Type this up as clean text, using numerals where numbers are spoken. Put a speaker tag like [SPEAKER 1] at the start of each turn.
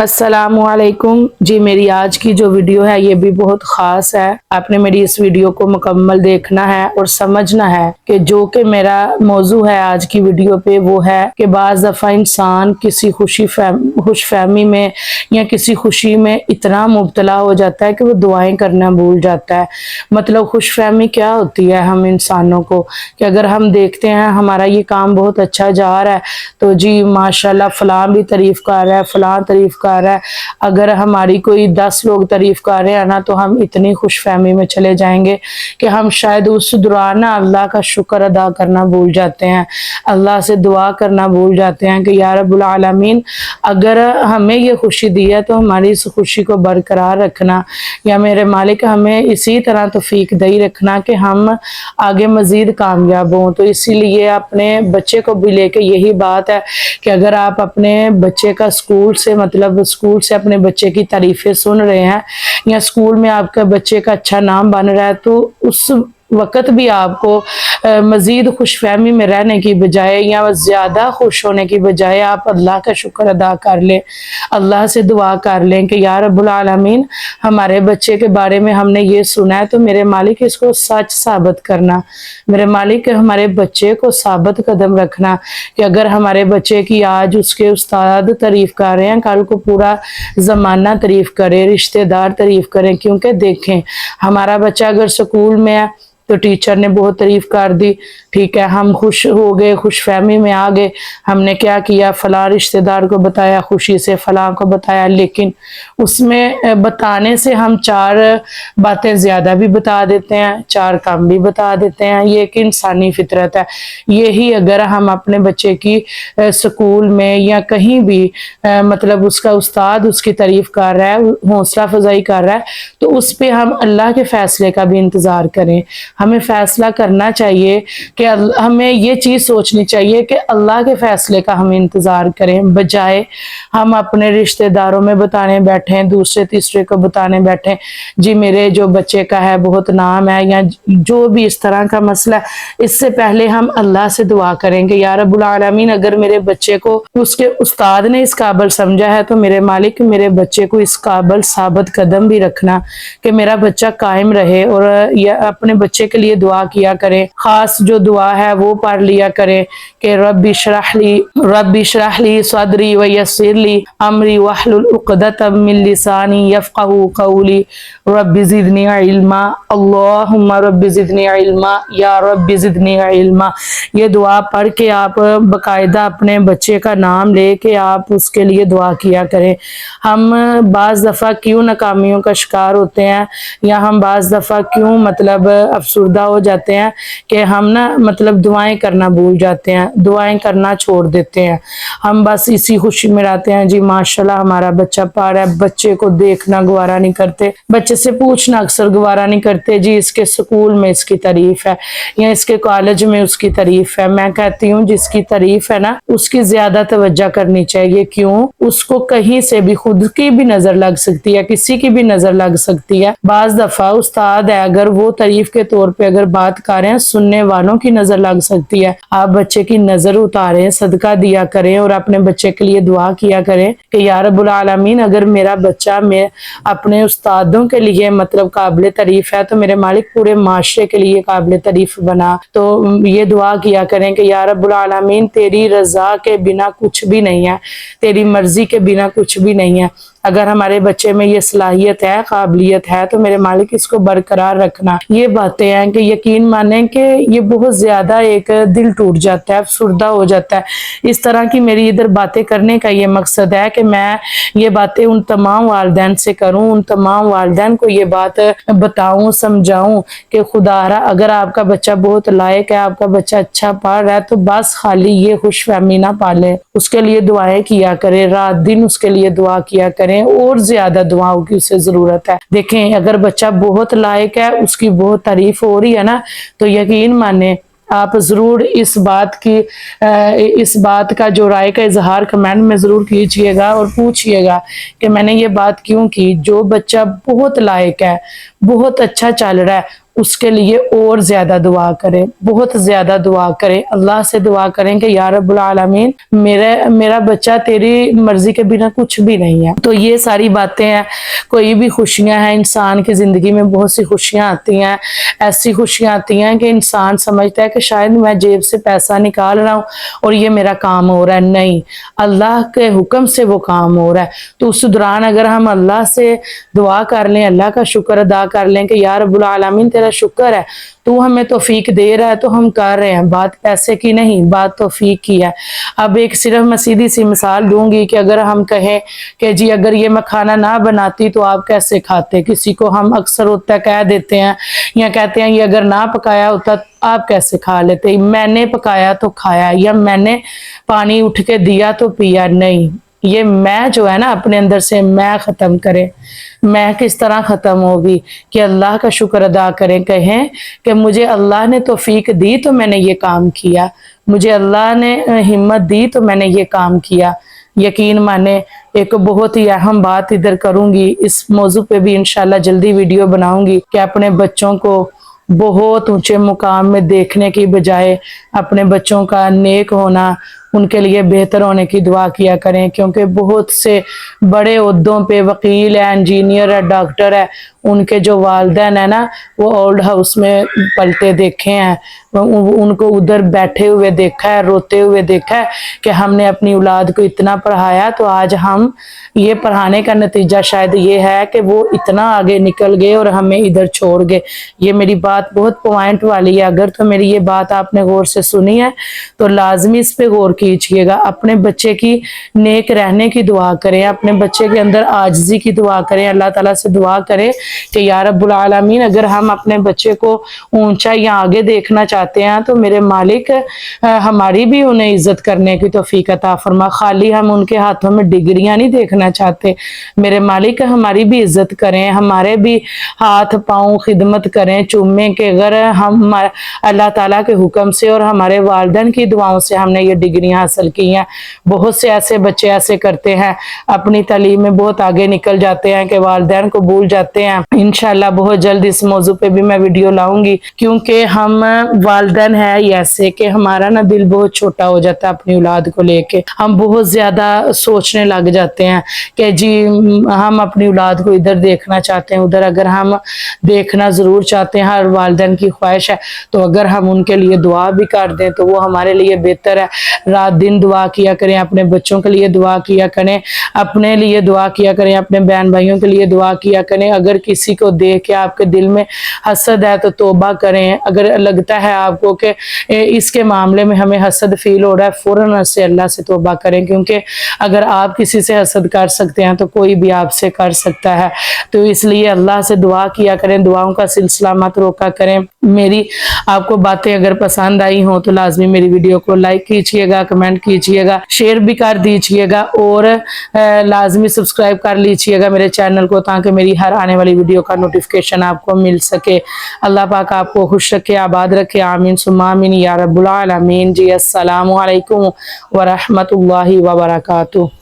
[SPEAKER 1] السلام علیکم جی، میری آج کی جو ویڈیو ہے یہ بھی بہت خاص ہے۔ آپ نے میری اس ویڈیو کو مکمل دیکھنا ہے اور سمجھنا ہے کہ جو کہ میرا موضوع ہے آج کی ویڈیو پہ وہ ہے کہ بعض دفعہ انسان کسی خوش فہمی میں یا کسی خوشی میں اتنا مبتلا ہو جاتا ہے کہ وہ دعائیں کرنا بھول جاتا ہے۔ مطلب خوش فہمی کیا ہوتی ہے ہم انسانوں کو کہ اگر ہم دیکھتے ہیں ہمارا یہ کام بہت اچھا جا رہا ہے تو جی ماشاءاللہ فلاں بھی تعریف کر رہا ہے، فلاں تعریف کر رہا ہے۔ اگر ہماری کوئی 10 لوگ تعریف کر رہے ہیں نا تو ہم اتنی خوش فہمی میں چلے جائیں گے کہ ہم شاید اس دوران اللہ کا شکر ادا کرنا بھول جاتے ہیں، اللہ سے دعا کرنا بھول جاتے ہیں کہ یا رب العالمین اگر ہمیں یہ خوشی دی ہے تو ہماری اس خوشی کو برقرار رکھنا، یا میرے مالک ہمیں اسی طرح توفیق دے رکھنا کہ ہم آگے مزید کامیاب ہوں۔ تو اسی لیے اپنے بچے کو بھی لے کے یہی بات ہے کہ اگر آپ اپنے بچے کا اسکول سے اپنے بچے کی تعریفیں سن رہے ہیں یا اسکول میں آپ کے بچے کا اچھا نام بن رہا ہے تو اس وقت بھی آپ کو مزید خوش فہمی میں رہنے کی بجائے یا زیادہ خوش ہونے کی بجائے آپ اللہ کا شکر ادا کر لیں، اللہ سے دعا کر لیں کہ یا رب العالمین ہمارے بچے کے بارے میں ہم نے یہ سنا ہے تو میرے مالک اس کو سچ ثابت کرنا، میرے مالک ہمارے بچے کو ثابت قدم رکھنا کہ اگر ہمارے بچے کی آج اس کے استاد تعریف کر رہے ہیں کل کو پورا زمانہ تعریف کرے، رشتہ دار تعریف کریں۔ کیونکہ دیکھیں ہمارا بچہ اگر سکول میں ہے تو ٹیچر نے بہت تعریف کر دی، ٹھیک ہے، ہم خوش ہو گئے، خوش فہمی میں آ گئے، ہم نے کیا کیا فلاں رشتہ دار کو بتایا، خوشی سے فلاں کو بتایا، لیکن اس میں بتانے سے ہم 4 باتیں زیادہ بھی بتا دیتے ہیں، 4 کام بھی بتا دیتے ہیں، یہ ایک انسانی فطرت ہے۔ یہی اگر ہم اپنے بچے کی سکول میں یا کہیں بھی مطلب اس کا استاد اس کی تعریف کر رہا ہے، حوصلہ افزائی کر رہا ہے تو اس پہ ہم اللہ کے فیصلے کا بھی انتظار کریں۔ ہمیں فیصلہ کرنا چاہیے کہ ہمیں یہ چیز سوچنی چاہیے کہ اللہ کے فیصلے کا ہم انتظار کریں، بجائے ہم اپنے رشتہ داروں میں بتانے بیٹھیں، دوسرے تیسرے کو بتانے بیٹھیں جی میرے جو بچے کا ہے بہت نام ہے، یا جو بھی اس طرح کا مسئلہ ہے۔ اس سے پہلے ہم اللہ سے دعا کریں کہ یا رب العالمین اگر میرے بچے کو اس کے استاد نے اس قابل سمجھا ہے تو میرے مالک میرے بچے کو اس قابل ثابت قدم بھی رکھنا کہ میرا بچہ قائم رہے، اور اپنے بچے کے لیے دعا کیا کریں، خاص جو دعا ہے وہ پڑھ لیا کریں کہ رب اشرح لی صدری ویسر لی امری واحلل عقدۃ من لسانی یفقهوا قولی رب زدنی علما اللہم رب زدنی علما یا رب زدنی علما۔ یہ دعا پڑھ کے آپ باقاعدہ اپنے بچے کا نام لے کے آپ اس کے لیے دعا کیا کریں۔ ہم بعض دفعہ کیوں ناکامیوں کا شکار ہوتے ہیں یا ہم بعض دفعہ کیوں مطلب افسردہ ہو جاتے ہیں کہ ہم مطلب دعائیں کرنا بھول جاتے ہیں، دعائیں کرنا چھوڑ دیتے ہیں، ہم بس اسی خوشی میں رہتے ہیں جی ماشاءاللہ ہمارا بچہ پڑھ رہا ہے، بچے کو دیکھنا گوارا نہیں کرتے، بچے سے پوچھنا اکثر گوارا نہیں کرتے جی اس کے سکول میں اس کی تعریف ہے یا اس کے کالج میں اس کی تعریف ہے۔ میں کہتی ہوں جس کی تعریف ہے نا اس کی زیادہ توجہ کرنی چاہیے، کیوں اس کو کہیں سے بھی خود کی بھی نظر لگ سکتی ہے، کسی کی بھی نظر لگ سکتی ہے۔ بعض دفعہ استاد ہے اگر وہ تعریف کے طور پہ اگر بات کر رہے ہیں سننے والوں کی نظر لگ سکتی ہے۔ آپ بچے کی نظر اتاریں، صدقہ دیا کریں اور اپنے بچے کے لیے دعا کیا کریں کہ یا رب العالمین اگر میرا بچہ میں اپنے استادوں کے لیے مطلب قابل تعریف ہے تو میرے مالک پورے معاشرے کے لیے قابل تعریف بنا۔ تو یہ دعا کیا کریں کہ یا رب العالمین تیری رضا کے بنا کچھ بھی نہیں ہے، تیری مرضی کے بنا کچھ بھی نہیں ہے۔ اگر ہمارے بچے میں یہ صلاحیت ہے، قابلیت ہے تو میرے مالک اس کو برقرار رکھنا۔ یہ باتیں ہیں کہ یقین مانیں کہ یہ بہت زیادہ ایک دل ٹوٹ جاتا ہے، افسردہ ہو جاتا ہے۔ اس طرح کی میری ادھر باتیں کرنے کا یہ مقصد ہے کہ میں یہ باتیں ان تمام والدین سے کروں، ان تمام والدین کو یہ بات بتاؤں، سمجھاؤں کہ خدا را اگر آپ کا بچہ بہت لائق ہے، آپ کا بچہ اچھا پڑھ رہا ہے تو بس خالی یہ خوش فہمی نہ پالیں، اس کے لیے دعائیں کیا کریں، رات دن اس کے لیے دعا کیا کریں، اور زیادہ دعاؤں کی اسے ضرورت ہے۔ دیکھیں اگر بچہ بہت لائق ہے، اس کی بہت تعریف ہو رہی ہے نا تو یقین مانیں آپ ضرور اس بات کا جو رائے کا اظہار کمنٹ میں ضرور کیجئے گا اور پوچھئے گا کہ میں نے یہ بات کیوں کی۔ جو بچہ بہت لائق ہے، بہت اچھا چل رہا ہے، اس کے لیے اور زیادہ دعا کریں, بہت زیادہ دعا کریں, اللہ سے دعا کریں کہ یا رب العالمین میرا بچہ تیری مرضی کے بنا کچھ بھی نہیں ہے. تو یہ ساری باتیں ہیں, کوئی بھی خوشیاں ہیں انسان کی زندگی میں, بہت سی خوشیاں آتی ہیں, ایسی خوشیاں آتی ہیں کہ انسان سمجھتا ہے کہ شاید میں جیب سے پیسہ نکال رہا ہوں اور یہ میرا کام ہو رہا ہے. نہیں, اللہ کے حکم سے وہ کام ہو رہا ہے. تو اس دوران اگر ہم اللہ سے دعا کر لیں, اللہ کا شکر ادا کر لیں کہ یا رب العالمین تیرا شکر ہے, تو ہمیں توفیق دے رہا ہے تو ہم کر رہے ہیں. بات پیسے کی نہیں, بات توفیق کی ہے. اب ایک صرف میں سیدھی سی مثال دوں گی کہ اگر ہم کہیں کہ جی اگر یہ میں کھانا نہ بناتی تو آپ کیسے کھاتے, کسی کو ہم اکثر ہوتا کہہ دیتے ہیں یا کہتے ہیں یہ اگر نہ پکایا ہوتا آپ کیسے کھا لیتے, میں نے پکایا تو کھایا, یا میں نے پانی اٹھ کے دیا تو پیا. نہیں, یہ میں جو ہے نا اپنے اندر سے میں ختم کرے. میں کس طرح ختم ہوگی کہ اللہ کا شکر ادا کریں, کہیں کہ مجھے اللہ نے توفیق دی تو میں نے یہ کام کیا, مجھے اللہ نے ہمت دی تو میں نے یہ کام کیا. یقین مانے ایک بہت ہی اہم بات ادھر کروں گی, اس موضوع پہ بھی انشاءاللہ جلدی ویڈیو بناؤں گی کہ اپنے بچوں کو بہت اونچے مقام میں دیکھنے کی بجائے اپنے بچوں کا نیک ہونا, ان کے لیے بہتر ہونے کی دعا کیا کریں. کیونکہ بہت سے بڑے عہدوں پہ وکیل ہے, انجینئر ہے, ڈاکٹر ہے, ان کے جو والدین ہیں نا وہ اولڈ ہاؤس میں پلتے دیکھے ہیں, ان کو ادھر بیٹھے ہوئے دیکھا ہے, روتے ہوئے دیکھا ہے کہ ہم نے اپنی اولاد کو اتنا پڑھایا تو آج ہم یہ پڑھانے کا نتیجہ شاید یہ ہے کہ وہ اتنا آگے نکل گئے اور ہمیں ادھر چھوڑ گئے. یہ میری بات بہت پوائنٹ والی ہے, اگر تو میری یہ بات آپ نے غور سے سنی ہے تو لازمی اس پہ غور کیجئے گا. اپنے بچے کی نیک رہنے کی دعا کریں, اپنے بچے کے اندر عاجزی کی دعا کریں, اللہ تعالیٰ سے دعا کریں کہ یا رب العالمین اگر ہم اپنے بچے کو اونچا یا آگے دیکھنا چاہتے ہیں تو میرے مالک ہماری بھی انہیں عزت کرنے کی توفیق عطا فرما. خالی ہم ان کے ہاتھوں میں ڈگریاں نہیں دیکھنا چاہتے, میرے مالک ہماری بھی عزت کریں, ہمارے بھی ہاتھ پاؤں خدمت کریں, چومیں کہ اگر ہم اللہ تعالیٰ کے حکم سے اور ہمارے والدین کی دعاؤں سے ہم نے یہ ڈگریاں حاصل کی ہیں. بہت سے ایسے بچے ایسے کرتے ہیں, اپنی تعلیم میں بہت آگے نکل جاتے ہیں کہ والدین کو بھول جاتے ہیں. انشاءاللہ بہت جلد اس موضوع پہ بھی میں ویڈیو لاؤں گی, کیونکہ ہم والدین ہیں ایسے کہ ہمارا نا دل بہت چھوٹا ہو جاتا ہے اپنی اولاد کو لے کے. ہم بہت زیادہ سوچنے لگ جاتے ہیں کہ جی ہم اپنی اولاد کو ادھر دیکھنا چاہتے ہیں, ادھر اگر ہم دیکھنا ضرور چاہتے ہیں, ہر والدین کی خواہش ہے, تو اگر ہم ان کے لیے دعا بھی کر دیں تو وہ ہمارے لیے بہتر ہے. رات دن دعا کیا کریں, اپنے بچوں کے لیے دعا کیا کریں, اپنے لیے دعا کیا کریں, اپنے بہن بھائیوں کے لیے دعا کیا کریں. اگر کسی کو دیکھ کے آپ کے دل میں حسد ہے تو توبہ کریں. اگر لگتا ہے آپ کو کہ اس کے معاملے میں ہمیں حسد فیل ہو رہا ہے, فوراً سے اللہ سے توبہ کریں, کیونکہ اگر آپ کسی سے حسد کر سکتے ہیں تو کوئی بھی آپ سے کر سکتا ہے. تو اس لیے اللہ سے دعا کیا کریں, دعاؤں کا سلسلہ مت روکا کریں. میری آپ کو باتیں اگر پسند آئی ہوں تو لازمی میری ویڈیو کو لائک کیجئے گا, کمنٹ کیجئے گا, شیئر بھی کر دیجئے گا, اور لازمی سبسکرائب کر لیجئے گا میرے چینل کو, تاکہ میری ہر آنے والی ویڈیو کا نوٹیفیکیشن آپ کو مل سکے. اللہ پاک آپ کو خوش رکھے, آباد رکھے, آمین ثم آمین یا رب العالمین. جی السلام علیکم ورحمۃ اللہ وبرکاتہ.